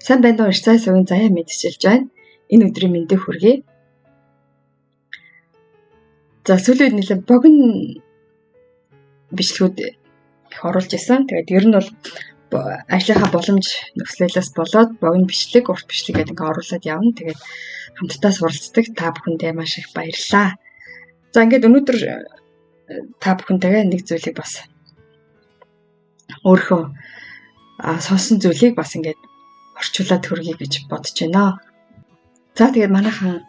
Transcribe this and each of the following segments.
Сайн байна уу? Ирцай сувын заяа мэдчилж байна. Энэ өдрийн мэндийг хүргэе. За сүүлийн үед нэлээд богино бичлэгүүд их оруулж исэн. Тэгээд ер нь бол ажлынхаа боломж нөхцлөөс болоод богино бичлэг, урт бичлэг гэдэг ингээ оруулаад явна. Тэгээд хамтдаа суралцдаг та бүхэндээ маш их баярлалаа. За ингээд өнөөдөр та бүхэнтэйгээ нэг зүйлийг бас өөрөө сонсон зүйлийг бас ингээд орчуулад хүргэе гэж бодож байна. За тэгээд манайхан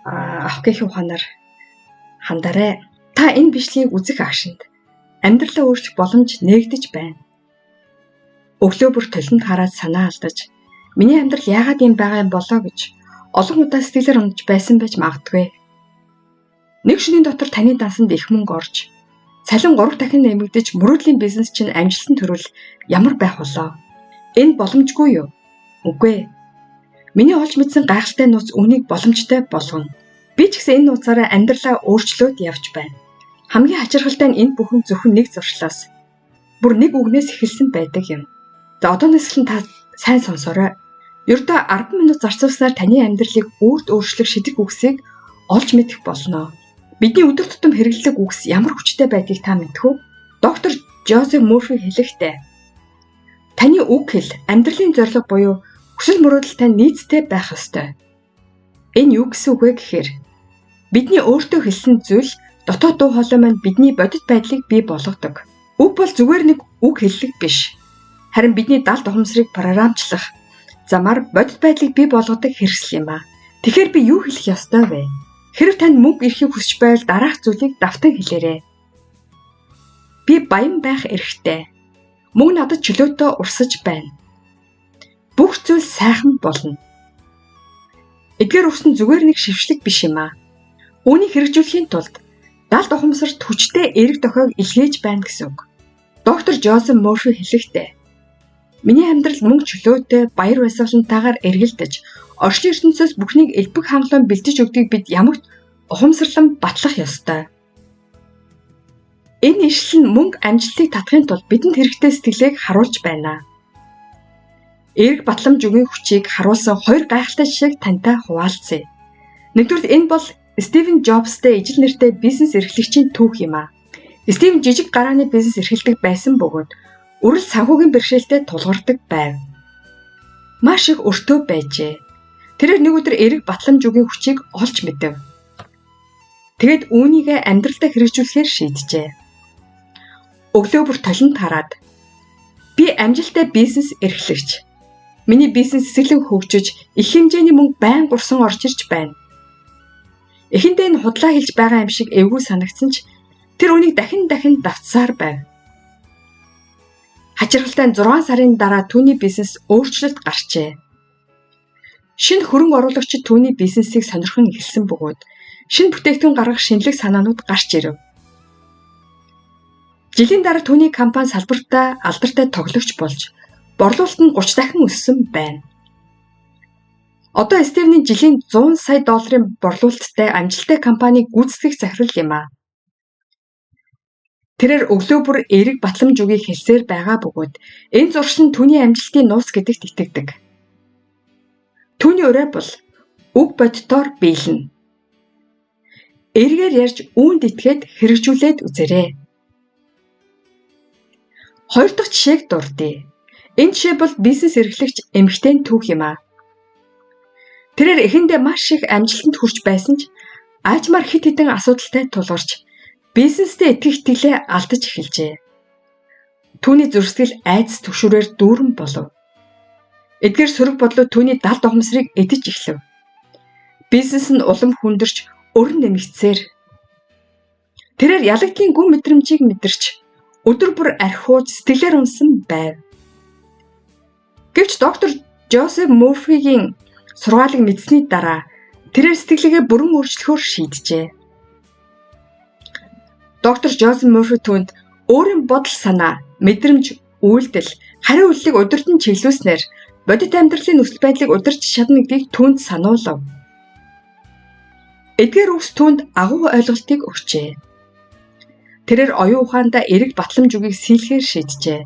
авах гэхийн ухаанаар хандараа. Та энэ бичлэгийг үзэх агшинд амьдралаа өөрчлөх боломж нээгдэж байна. Өглөө бүр толинд хараад санаа алдаж, миний амьдрал яагаад ийм байгаа юм болоо гэж олон удаа сэтгэлээр унаж байсан байж магадгүй. Нэг шөнийн дотор таны дансанд их мөнгө орж, цалин 3 дахин нэмэгдэж, мөрөөдлийн бизнес чинь амжилтанд хүрвэл ямар байх болоо? Энэ боломжгүй юу? Үгүй. Миний олж мэдсэн гайхалтай нууц үнийг боломжтой болгоно. Би ч гэсэн энэ нууцаараа амьдралаа өөрчлөөд явж байна. Хамгийн хачирхалтай нь энэ бүхэн зөвхөн нэг зуршлаас бүр нэг үгнээс эхэлсэн байдаг юм. За одооноос эхлэн та сайн сонсоорой. Ердөө 10 минут зарцуулснаар таны амьдралыг өөрт өөрчлөх шидэг үгсийг олж мэдэх болно. Бидний өдөр тутам хэрэглэдэг үгс ямар хүчтэй байдгийг та мэдэх үү? Доктор Жозеф Мурфи хэлэхдээ таны үг хэл амьдралын зорилго буюу хүсэл мөрөөдөлтэй нийцтэй байх ёстой. Энэ юу гэсэн үг вэ гэхээр бидний өөртөө хэлсэн зүйл дотоод дуу хоолой маань бидний бодит байдлыг бий болгодог. Үг бол зүгээр нэг үг хэллэг биш. Харин бидний далд ухамсарыг програмчлах замаар бодит байдлыг бий болгодог хэрэгсэл юм аа. Тэгэхээр би юу хэлэх ёстой вэ? Хэрв танд мөнгө ирэхийг хүсэж байвал дараах зүйлийг давтан хэлээрэй. Би баян байх эрхтэй. Мөнгө надад чөлөөтэй урсаж байна. Бүх зүйл сайхан болно. Эдгээр үгс нь зүгээр нэг шившлэг биш юм аа. Үүнийг хэрэгжүүлэхийн тулд далд ухамсарт хүчтэй эерэг дохиог илгээж байна гэсэн үг. Доктор Жозеф Мурфи хэлэхдээ миний амьдрал мөнгө чөлөөтэй баяр баясгалантайгаар эргэлдэж, орчин ертөнцөөс бүхнийг элбэг хангалуун бэлдэж өгдгийг бид ямагт ухамсарлан батлах ёстой. Энэ ишлэл нь мөнгө амжилтыг татахын тулд бидэнд хэрэгтэй сэтгэлийг харуулж байна. Эерэг батламж үгийн хүчийг харуулсан 2 гайхалтай жишээг тантай хуваалцъя. Нэгдүгээр энэ бол Стивен Джобстэй ижил нэртэй бизнес эрхлэгчийн түүх юм аа. Стивен жижиг гарааны бизнес эрхэлдэг байсан бөгөөд үрэл санхүүгийн бэрхшээлтэй тулгардаг байв. Маш их өртөө байжээ. Тэрээр нэг өдөр эерэг батламж үгийн хүчийг олж мэдэв. Тэгэд үүнийгээ амьдралдаа хэрэгжүүлэхээр шийджээ. Өглөө бүр толинд хараад би амжилттай бизнес эрхлэгч. Миний бизнес эсэглэн хөгжиж, их хэмжээний мөнгө байн гурсан орж ирж байна. Эхэндээ энэ худлаа хэлж байгаа юм шиг эвгүй санагдсан ч тэр үнийг дахин давтсаар байв. Хачирхалтай 6 сарын дараа түүний бизнес өөрчлөлт гарчээ. Шинэ хөрөнгө оруулагчид түүний бизнесийг сонирхон эхэлсэн бөгөөд шинэ бүтээгдэхүүн гаргах шинэлэг санаанууд гарч ирэв. Жилийн дараа түүний компани салбартаа алдартай тоглогч болж борлуулалт нь 30 дахин өссөн байна. Одоо Стивний жилийн $100 сая борлуулалттай амжилттай компаниг гүйцэтгэх захирал юм аа. Тэрээр өглөө бүр эерэг батламж үгийг хэлсээр байгаа бөгөөд энэ зуршил нь түүний амжилтын нууц гэдэгт итгэдэг. Түүний урай бол үг боддоор биелнэ. Эргээр ярьж үүнд итгээд хэрэгжүүлээд үзээрэй. 2 дахь жишээг дурдъя. Энэ жишээ бол бизнес эрхлэгч эмэгтэйн түүх юм аа. Тэрээр эхэндээ маш их амжилтанд хүрч байсан ч аажмаар хит хитэн асуудалтай тулгарч бизнестэй итгэх итгэлээ алдаж эхэлжээ. Түүний зөрсгөл айдас түгшүүрээр дүүрэн болов. Эдгээр сөрөг бодлоо түүний далд ухамсарыг эдэж эхлэв. Бизнес нь улам хүндэрч өрн нэмэгцээр. Тэрээр ялагдлын гүн мэдрэмжийг мэдэрч өдөр бүр архиуж сэтгэлээр унсан байв. Гэвч доктор Жозеф Мурфигийн сургаалыг мэдсэний дараа тэрээр сэтгэлгээ бүрэн өөрчлөхөөр шийджээ. Доктор Жозеф Мурфи түүнд өөрийн бодол санаа, мэдрэмж, үйлдэл, хариу үйлдэлийг удирдан чиглүүлснээр бодит амьдралын нөхцөл байдлыг удирч чадна гэдгийг түүнд сануулав. Эдгээр үгс түүнд агуу ойлголтыг өгчээ. Тэрээр оюун ухаандаа эерэг батламж үгийг сийлэхээр шийджээ.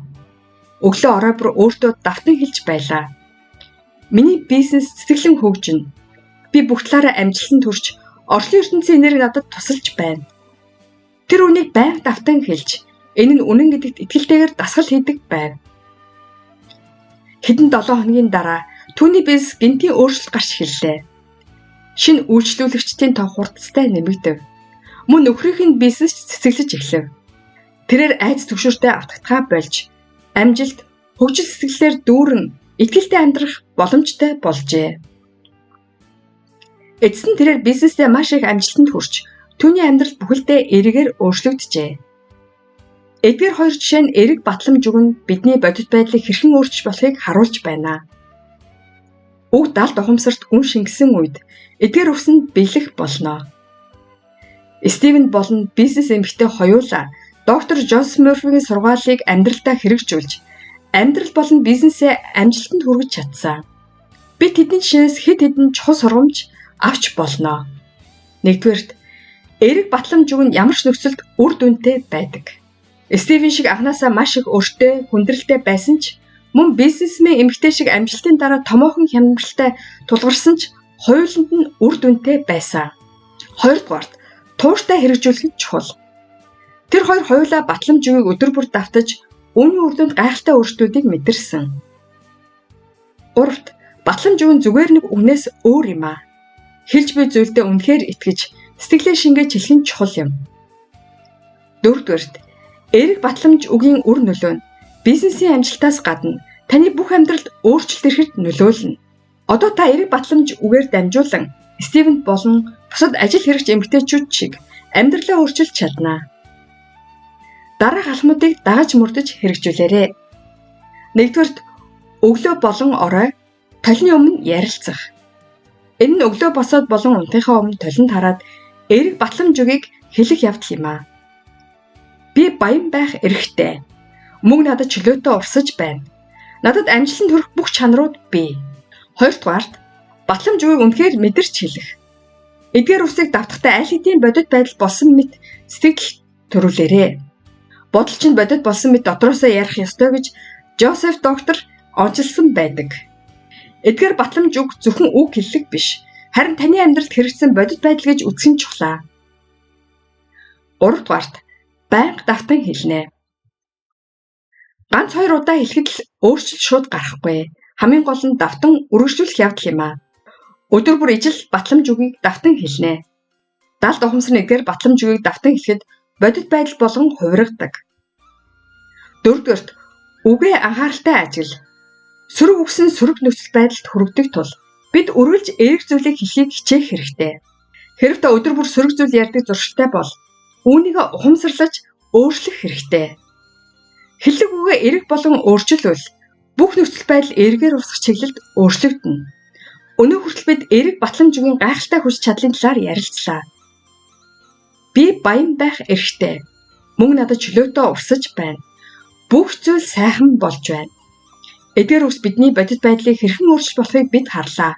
Өглөө орой бүр өөртөө давтан хэлж байлаа. Миний бизнес сэтгэлэн хөгжинэ. Би бүх талаараа амжилтанд хүрч орчлон ертөнцийн энерги надад тусалж байна. Тэр үнийг байнга давтан хэлж, энэ нь үнэн гэдэгт итгэлтэйгээр дасгал хийдэг байв. Хэдэн 7 хоногийн дараа түүний бизнес гинтийн өөрчлөлт гарч ирлээ. Шинэ үйлчлүүлэгчдийн тоо хурдтай нэмэгдэв. Мөн нөхрийнх нь бизнес цэцэглэж эхлэв. Тэрээр айц төвшөртэй автгахаа болж, амжилт, хөгжил сэтгэлээр дүүрэн итгэлтэй амьдрах боломжтой болжээ. Эцэст нь тэрээр бизнесээ маш их амжилтанд хүрч, түүний амьдрал бүхэлдээ эргээр өөрчлөгдөжээ. Эдгээр хоёр жишээ нь эрэг батламж өгн бидний бодит байдлыг хэрхэн өөрчилж болохыг харуулж байна. Уг далд ухамсарт гүн шингэсэн үед эдгээр үсэнд биелэх болно. Стивен болон бизнес эмэгтэй хоёулаа доктор Джонс Мёрфигийн сургаалыг амьдралдаа хэрэгжүүлж, амьдрал болон бизнесээ амжилтанд хүргэж чадсан. Би тэдний жишээс хэд хэдэн чухал сургамж авч болно. Нэгдүгээрт, эрэг батламж өгн ямар ч нөхцөлд үр дүнтэй байдаг. Стивен шиг анханасаа маш их өртөө, хүндрэлтэй байсан ч мөн бизнесмен эмэгтэй шиг амжилтын дараа томоохон хямралтай тулгарсан ч хоёуланд нь үр дүнтэй байсан. Хоёрдугаарт, тууштай хэрэгжүүлэх нь чухал. Тэр хоёр хоёулаа батламж үгийг өдөр бүр давтаж, үүний үр дүнд гайхалтай өөрчлөлтүүдийг мэдэрсэн. Гуравт, батламж үг нь зүгээр нэг үгнээс өөр юм аа. Хэлж буй зүйлдээ үнэхээр итгэж, сэтгэлээ шингээж хэлэх нь чухал юм. Дөрөвдүгээрт, эрэг батламж үгийн үр нөлөө нь бизнесийн амжилтаас гадна таны бүх амьдралд өөрчлөлт ирэхэд нөлөөлнө. Одоо та эрэг батламж үгээр дамжуулан Стивен болон бусад ажил хэрэгч эмэгтэйчүүд шиг амьдралаа өөрчилж чадна. Дараах алхмуудыг дагаж мөрдөж хэрэгжүүлээрэй. Нэгдүгээрт, өглөө болон орой толны өмнө ярилцах. Энэ нь өглөө босоод болон унтахаа өмнө толинд хараад эрэг батламж үгийг хэлэх явдал юм аа. Би баян байх эрхтэй. Мөн надад чөлөөтэй урсаж байна. Надад амжилтанд хүрэх бүх чанарууд бий. Хоёрдугаарт, батламж үгийг үнэхээр мэдэрч хэлэх. Эдгээр үсийг давтахтаа аль хэдийн бодит байдал болсон мэт сэтгэл төрүүлээрэй. Бодол чинь бодит болсон мэт дотроосоо ярих ёстой гэж Жозеф доктор онцлсан байдаг. Эдгээр батламж үг зөвхөн үг хэллэг биш, харин таны амьдралд хэрэгжсэн бодит байдал гэж үзэх нь чухлаа. Гуравдугаарт, байнга давтан хэлнэ. Ганц 2 удаа хэлэхэд л өөрчлөлт шууд гарахгүй. Хамгийн гол нь давтан үргэлжлүүлэх явдал юм аа. Өдөр бүр ижил батламж үгийг давтан хэлнэ. Далд ухамсар нэгдгээр батламж үгийг давтан хэлэхэд бодит байдал болгон хувиргадаг. Дөрөвдүгээрт, үгээ анхааралтай ажигла. Сөрөг үгсэн сөрөг нөхцөл байдалд хүргэдэг тул бид үргэлж эрэг зүйлийг хэлхийг хичээх хэрэгтэй. Хэрв та өдөр бүр сөрөг зүйл ярьдаг зуршилтай бол үүнийг ухамсарлаж өөрчлөх хэрэгтэй. Хэллэг үгээ эрэг болон өөрчилвөл бүх нөхцөл байдал эргээр усах чиглэлд өөрчлөгдөнө. Өнөө хүртэл бид эрэг батламж үгийн гайхалтай хүч чадлын талаар ярилцлаа. Би баян байх эрхтэй. Мөн надад чөлөөтэй урсаж байна. Бүх зүйл сайхан болж байна. Эдгээр үс бидний бодит байдлыг хэрхэн өөрчилж болохыг бид харлаа.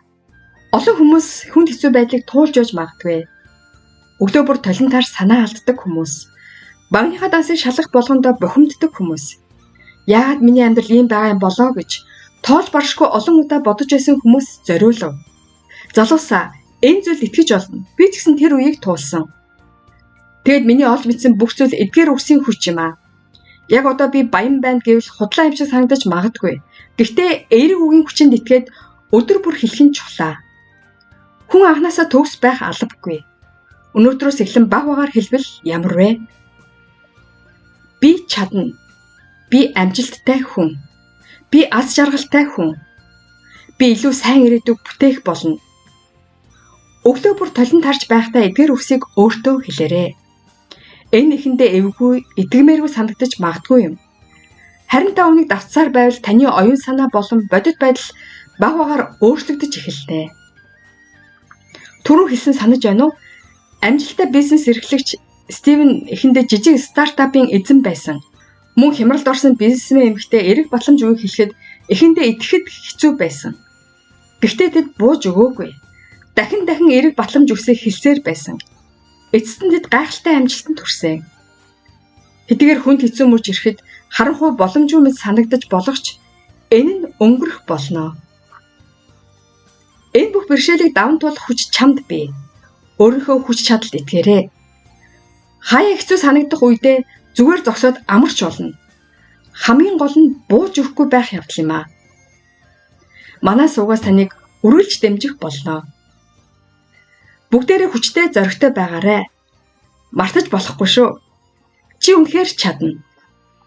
Олон хүмүүс хүнд хэцүү байдлыг туулж явж магадгүй. Өглөө бүр толинтаар санаа алддаг хүмүүс. Багныхаа дансыг шалгах болгондоо бухимддаг хүмүүс. Яагаад миний амьдрал ийм байгаа юм болоо гэж тоол баршгүй олон удаа бодож байсан хүмүүс зориулв. Залуусаа, энэ зүйлд итгэж болно. Би ч гэсэн тэр үеийг туулсан. Тэгэд миний олж мэдсэн бүх зүйл эдгээр үсийн хүч юм аа. Яг одоо би баян байна гэвэл худлаа юм шиг санагдаж магадгүй. Гэхдээ эрэг үгийн хүчинд итгээд өдөр бүр хэлэх нь чухлаа. Хүн анханасаа төгс байх албагүй. Өнөөдрөөс эхлэн баг багаар хэлбэл ямар вэ? Би чадна. Би амжилттай хүн. Би аз жаргалтай хүн. Би илүү сайн ирээдүг бүтээх болно. Өглөө бүр толинд харж байхдаа эдгээр үгсийг өөртөө хэлээрэй. Энэ ихэндээ эвгүй, итгэмээргүй санагдаж магадгүй юм. Харин та үнийг давтсаар байвал таны оюун санаа болон бодит байдал баг багаар өөрчлөгдөж эхэлнэ. Түрүү хэлсэн санаж байна уу? Амжилттай бизнес эрхлэгч Стивен эхэндээ жижиг стартапын эзэн байсан. Мөн хямралд орсон бизнесмен эмэгтэй эрэг батламж үгийг хэлэхэд эхэндээ итгэхэд хэцүү байсан. Гэхдээ тэд бууж өгөөгүй. Дахин эрэг батламж үгсийг хэлсээр байсан. Эцэст нь тэд гайхалтай амжилтанд хүрсэн. Хэдийгээр хүнд хэцүү мөрж ирэхэд харанхуй боломжгүй мэт санагдаж болох ч энэ нь өнгөрөх болно. Энэ бүх бэрхшээлийг даван туулах хүч чамд бий. Өөрийнхөө хүч чадалд итгээрэй. Хаяа хэцүү санагдах үедээ зүгээр зогсоод амарч болно. Хамгийн гол нь бууж өгөхгүй байх явдал юм аа. Манай суугаас таныг өрүүлж дэмжих болно. Бүгдээрээ хүчтэй зоригтой байгаарай. Мартаж болохгүй шүү. Чи үнэхээр чадна.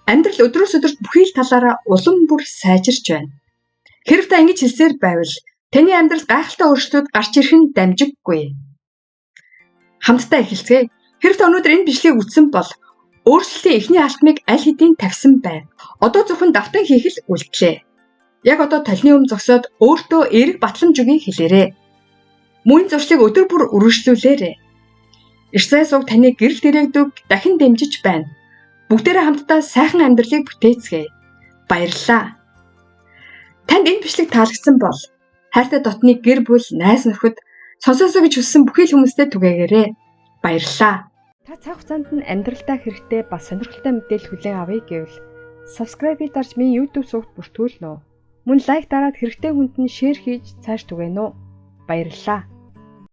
Амьдрал өдрөөс өдөрт бүхий л талаараа улам бүр сайжирч байна. Хэрв та ингэж хэлсээр байвал таны амьдрал гайхалтай өөрчлөлтүүд гарч ирэх нь дамжиггүй. Хамтдаа эхэлцгээе. Хэрв та өнөөдөр энэ бичлэгийг үзсэн бол өөрчлөлтийн эхний алтмыг аль хэдийн тавьсан байв. Одоо зөвхөн давтан хийх л үлдлээ. Яг одоо толны өмнө зогсоод өөртөө эерэг батламж өгье хэлээрэй. Мөн зуршлыг өдөр бүр үргэлжлүүлээрэй. Ирсай суг таны гэрэл дэрэгдүг дахин дэмжиж байна. Бүгдээрээ хамтдаа сайхан амьдралыг бүтээцгээе. Баярлалаа. Танд энэ бичлэг таалагдсан бол хайртай дотны гэр бүл, найз нөхөд сонсоосоо гэж хүссэн бүхий л хүмүүстээ түгээгээрэй. Баярлалаа. Та цаг хугацаанд нь амьдралдаа хэрэгтэй бас сонирхолтой мэдээлэл хүлээн авъя гэвэл subscribe-ийг дарж минь YouTube сувагт бүртгүүлнэ үү. Мөн лайк дараад хэрэгтэй хүнд нь шеэр хийж цааш түгээнэ үү. Баярлалаа.